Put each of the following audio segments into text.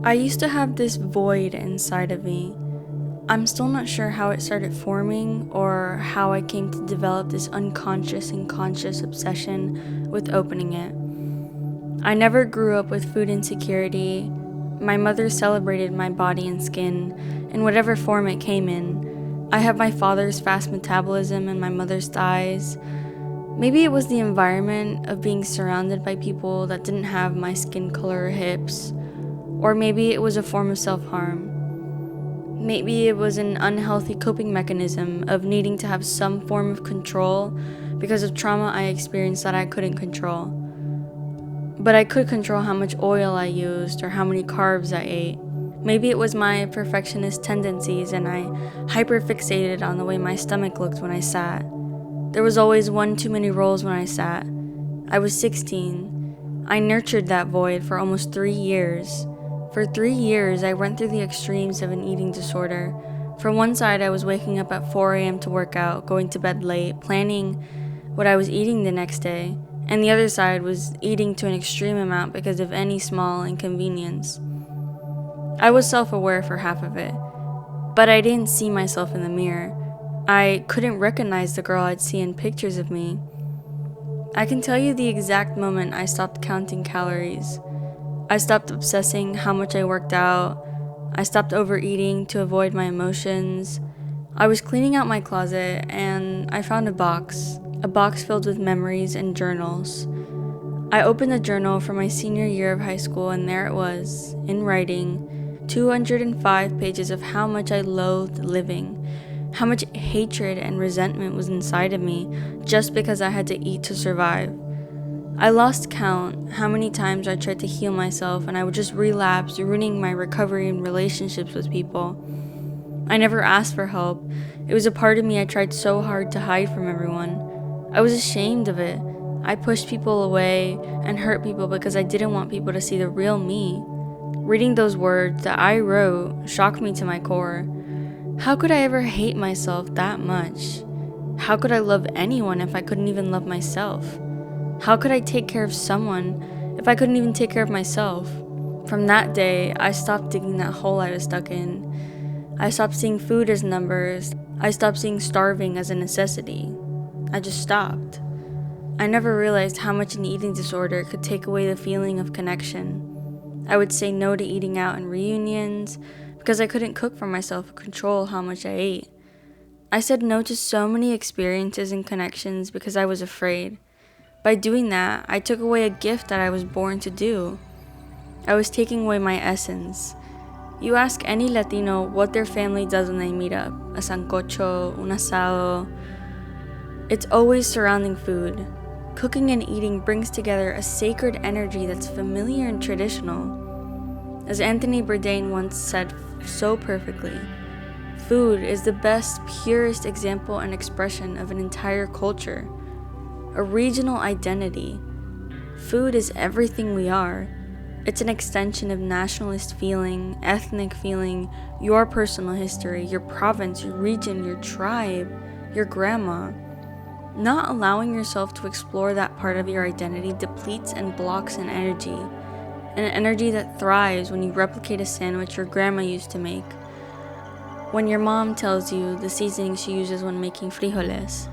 I used to have this void inside of me. I'm still not sure how it started forming or how I came to develop this unconscious and conscious obsession with opening it. I never grew up with food insecurity. My mother celebrated my body and skin in whatever form it came in. I have my father's fast metabolism and my mother's thighs. Maybe it was the environment of being surrounded by people that didn't have my skin color or hips. Or maybe it was a form of self-harm. Maybe it was an unhealthy coping mechanism of needing to have some form of control because of trauma I experienced that I couldn't control. But I could control how much oil I used or how many carbs I ate. Maybe it was my perfectionist tendencies and I hyperfixated on the way my stomach looked when I sat. There was always one too many rolls when I sat. I was 16. I nurtured that void for almost 3 years. For 3 years, I went through the extremes of an eating disorder. From one side, I was waking up at 4 a.m. to work out, going to bed late, planning what I was eating the next day. And the other side was eating to an extreme amount because of any small inconvenience. I was self-aware for half of it, but I didn't see myself in the mirror. I couldn't recognize the girl I'd see in pictures of me. I can tell you the exact moment I stopped counting calories. I stopped obsessing how much I worked out. I stopped overeating to avoid my emotions. I was cleaning out my closet and I found a box filled with memories and journals. I opened a journal from my senior year of high school and there it was, in writing, 205 pages of how much I loathed living, how much hatred and resentment was inside of me just because I had to eat to survive. I lost count how many times I tried to heal myself and I would just relapse, ruining my recovery and relationships with people. I never asked for help. It was a part of me I tried so hard to hide from everyone. I was ashamed of it. I pushed people away and hurt people because I didn't want people to see the real me. Reading those words that I wrote shocked me to my core. How could I ever hate myself that much? How could I love anyone if I couldn't even love myself? How could I take care of someone if I couldn't even take care of myself? From that day, I stopped digging that hole I was stuck in. I stopped seeing food as numbers. I stopped seeing starving as a necessity. I just stopped. I never realized how much an eating disorder could take away the feeling of connection. I would say no to eating out in reunions because I couldn't cook for myself or control how much I ate. I said no to so many experiences and connections because I was afraid. By doing that, I took away a gift that I was born to do. I was taking away my essence. You ask any Latino what their family does when they meet up, a sancocho, un asado. It's always surrounding food. Cooking and eating brings together a sacred energy that's familiar and traditional. As Anthony Bourdain once said so perfectly, food is the best, purest example and expression of an entire culture. A regional identity. Food is everything we are. It's an extension of nationalist feeling, ethnic feeling, your personal history, your province, your region, your tribe, your grandma. Not allowing yourself to explore that part of your identity depletes and blocks an energy that thrives when you replicate a sandwich your grandma used to make. When your mom tells you the seasoning she uses when making frijoles.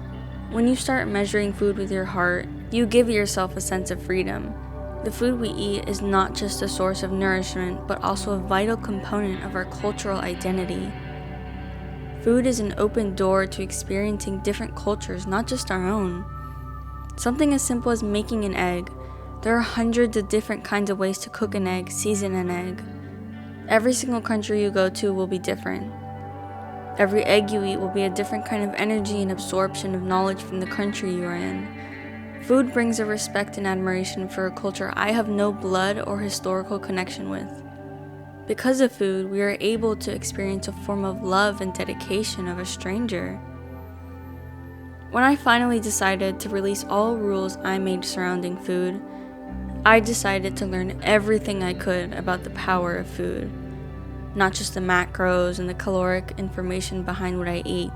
When you start measuring food with your heart, you give yourself a sense of freedom. The food we eat is not just a source of nourishment, but also a vital component of our cultural identity. Food is an open door to experiencing different cultures, not just our own. Something as simple as making an egg. There are hundreds of different kinds of ways to cook an egg, season an egg. Every single country you go to will be different. Every egg you eat will be a different kind of energy and absorption of knowledge from the country you are in. Food brings a respect and admiration for a culture I have no blood or historical connection with. Because of food, we are able to experience a form of love and dedication of a stranger. When I finally decided to release all rules I made surrounding food, I decided to learn everything I could about the power of food. Not just the macros and the caloric information behind what I ate,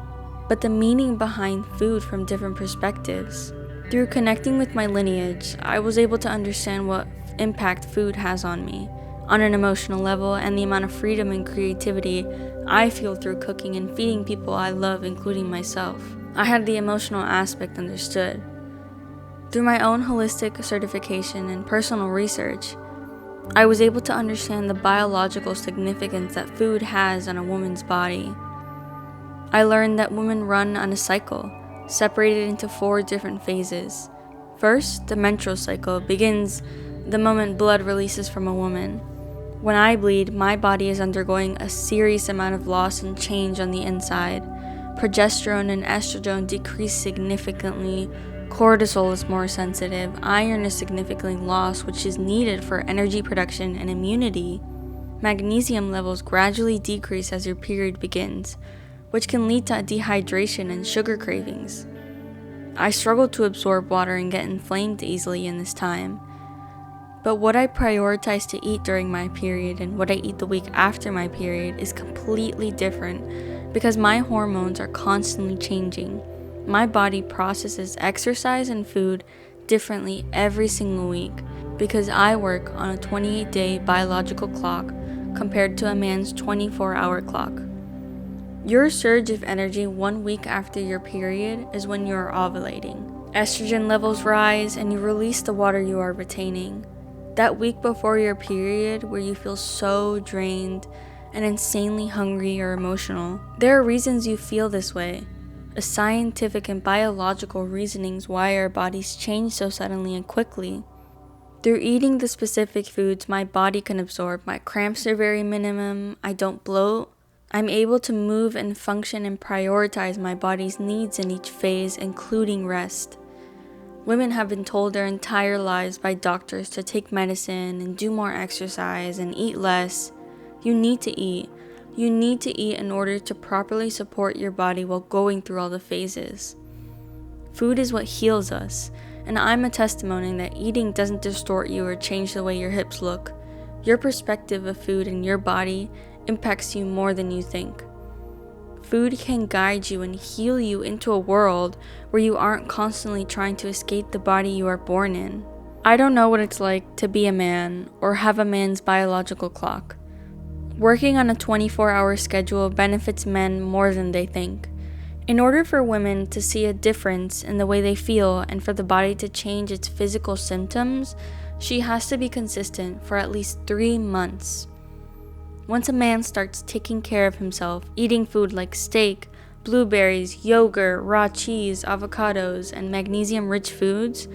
but the meaning behind food from different perspectives. Through connecting with my lineage, I was able to understand what impact food has on me, on an emotional level, and the amount of freedom and creativity I feel through cooking and feeding people I love, including myself. I had the emotional aspect understood. Through my own holistic certification and personal research, I was able to understand the biological significance that food has on a woman's body. I learned that women run on a cycle, separated into 4 different phases. First, the menstrual cycle begins the moment blood releases from a woman. When I bleed, my body is undergoing a serious amount of loss and change on the inside. Progesterone and estrogen decrease significantly, cortisol is more sensitive, iron is significantly lost, which is needed for energy production and immunity. Magnesium levels gradually decrease as your period begins, which can lead to dehydration and sugar cravings. I struggle to absorb water and get inflamed easily in this time. But what I prioritize to eat during my period and what I eat the week after my period is completely different because my hormones are constantly changing. My body processes exercise and food differently every single week because I work on a 28-day biological clock compared to a man's 24-hour clock. Your surge of energy 1 week after your period is when you are ovulating. Estrogen levels rise and you release the water you are retaining. That week before your period where you feel so drained and insanely hungry or emotional, there are reasons you feel this way. A scientific and biological reasonings why our bodies change so suddenly and quickly. Through eating the specific foods my body can absorb, my cramps are very minimum, I don't bloat, I'm able to move and function and prioritize my body's needs in each phase, including rest. Women have been told their entire lives by doctors to take medicine and do more exercise and eat less. You need to eat. You need to eat in order to properly support your body while going through all the phases. Food is what heals us, and I'm a testimony that eating doesn't distort you or change the way your hips look. Your perspective of food and your body impacts you more than you think. Food can guide you and heal you into a world where you aren't constantly trying to escape the body you are born in. I don't know what it's like to be a man or have a man's biological clock. Working on a 24-hour schedule benefits men more than they think. In order for women to see a difference in the way they feel and for the body to change its physical symptoms, she has to be consistent for at least 3 months. Once a man starts taking care of himself, eating food like steak, blueberries, yogurt, raw cheese, avocados, and magnesium-rich foods,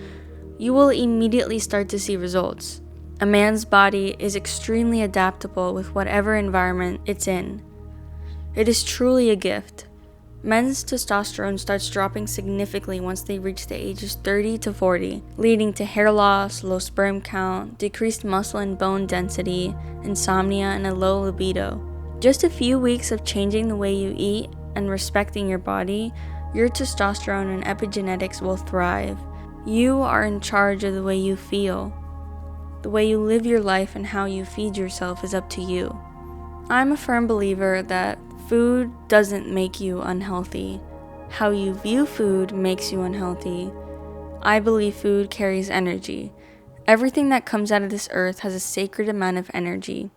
you will immediately start to see results. A man's body is extremely adaptable with whatever environment it's in. It is truly a gift. Men's testosterone starts dropping significantly once they reach the ages 30 to 40, leading to hair loss, low sperm count, decreased muscle and bone density, insomnia, and a low libido. Just a few weeks of changing the way you eat and respecting your body, your testosterone and epigenetics will thrive. You are in charge of the way you feel. The way you live your life and how you feed yourself is up to you. I'm a firm believer that food doesn't make you unhealthy. How you view food makes you unhealthy. I believe food carries energy. Everything that comes out of this earth has a sacred amount of energy.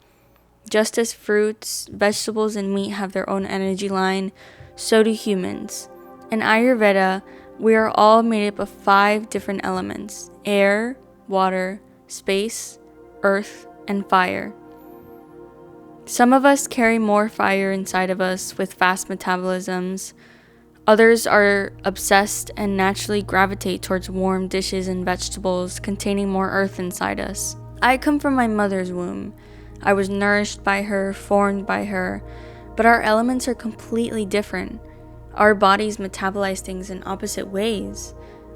Just as fruits, vegetables, and meat have their own energy line, so do humans. In Ayurveda, we are all made up of 5 different elements: air, water, space, earth, and fire. Some of us carry more fire inside of us with fast metabolisms. Others are obsessed and naturally gravitate towards warm dishes and vegetables containing more earth inside us. I come from my mother's womb. I was nourished by her, formed by her, but our elements are completely different. Our bodies metabolize things in opposite ways.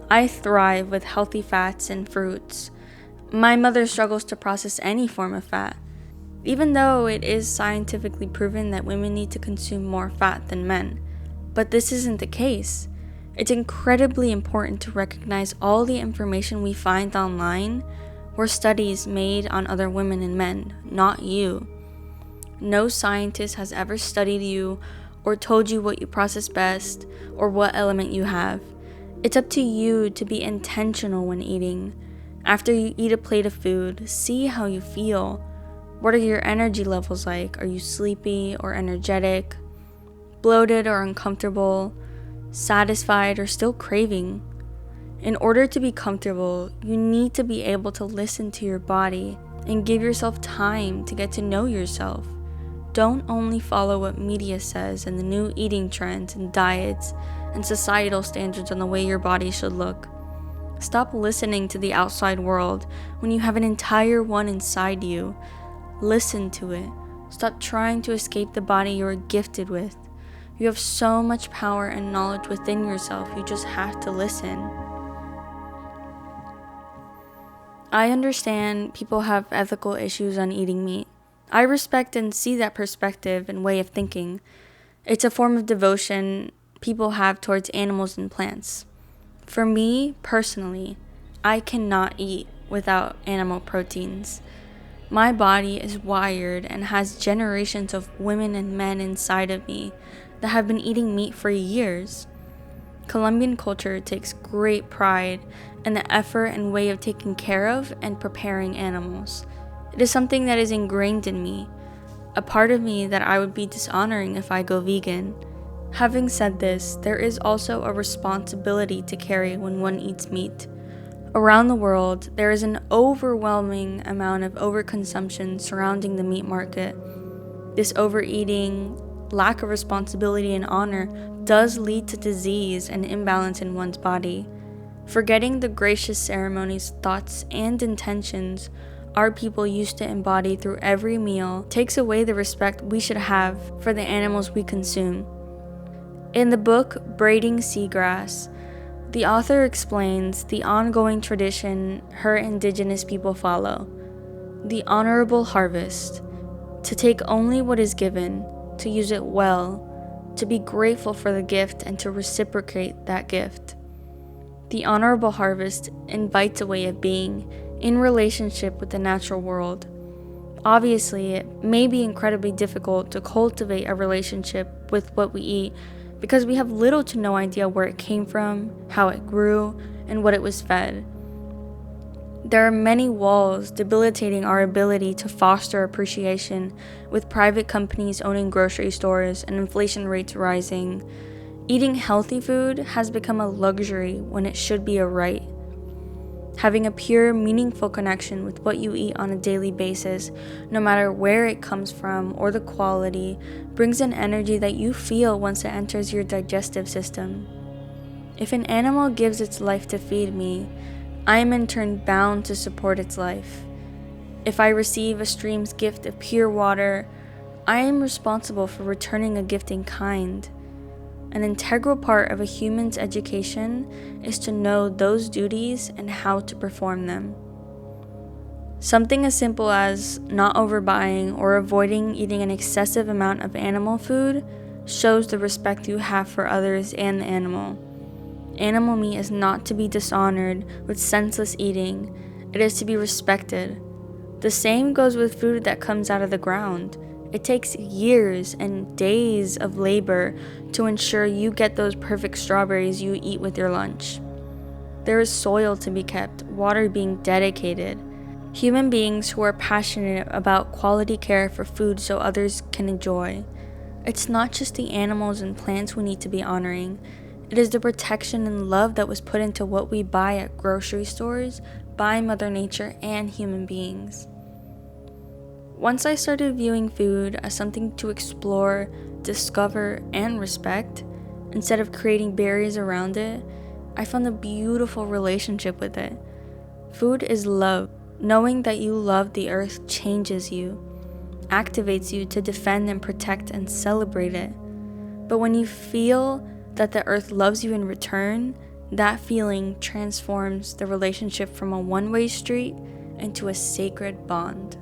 I thrive with healthy fats and fruits. My mother struggles to process any form of fat. Even though it is scientifically proven that women need to consume more fat than men. But this isn't the case. It's incredibly important to recognize all the information we find online were studies made on other women and men, not you. No scientist has ever studied you or told you what you process best or what element you have. It's up to you to be intentional when eating. After you eat a plate of food, see how you feel. What are your energy levels like? Are you sleepy or energetic, bloated or uncomfortable, satisfied or still craving? In order to be comfortable, you need to be able to listen to your body and give yourself time to get to know yourself. Don't only follow what media says and the new eating trends and diets and societal standards on the way your body should look. Stop listening to the outside world when you have an entire one inside you. Listen to it. Stop trying to escape the body you are gifted with. You have so much power and knowledge within yourself, you just have to listen. I understand people have ethical issues on eating meat. I respect and see that perspective and way of thinking. It's a form of devotion people have towards animals and plants. For me, personally, I cannot eat without animal proteins. My body is wired and has generations of women and men inside of me that have been eating meat for years. Colombian culture takes great pride in the effort and way of taking care of and preparing animals. It is something that is ingrained in me, a part of me that I would be dishonoring if I go vegan. Having said this, there is also a responsibility to carry when one eats meat. Around the world, there is an overwhelming amount of overconsumption surrounding the meat market. This overeating, lack of responsibility and honor does lead to disease and imbalance in one's body. Forgetting the gracious ceremonies, thoughts, and intentions our people used to embody through every meal takes away the respect we should have for the animals we consume. In the book Braiding Seagrass, the author explains the ongoing tradition her indigenous people follow, the honorable harvest, to take only what is given, to use it well, to be grateful for the gift and to reciprocate that gift. The honorable harvest invites a way of being in relationship with the natural world. Obviously, it may be incredibly difficult to cultivate a relationship with what we eat because we have little to no idea where it came from, how it grew, and what it was fed. There are many walls debilitating our ability to foster appreciation, with private companies owning grocery stores and inflation rates rising. Eating healthy food has become a luxury when it should be a right. Having a pure, meaningful connection with what you eat on a daily basis, no matter where it comes from or the quality, brings an energy that you feel once it enters your digestive system. If an animal gives its life to feed me, I am in turn bound to support its life. If I receive a stream's gift of pure water, I am responsible for returning a gift in kind. An integral part of a human's education is to know those duties and how to perform them. Something as simple as not overbuying or avoiding eating an excessive amount of animal food shows the respect you have for others and the animal. Animal meat is not to be dishonored with senseless eating, it is to be respected. The same goes with food that comes out of the ground. It takes years and days of labor to ensure you get those perfect strawberries you eat with your lunch. There is soil to be kept, water being dedicated, human beings who are passionate about quality care for food so others can enjoy. It's not just the animals and plants we need to be honoring. It is the protection and love that was put into what we buy at grocery stores by Mother Nature and human beings. Once I started viewing food as something to explore, discover, and respect, instead of creating barriers around it, I found a beautiful relationship with it. Food is love. Knowing that you love the earth changes you, activates you to defend and protect and celebrate it. But when you feel that the earth loves you in return, that feeling transforms the relationship from a one-way street into a sacred bond.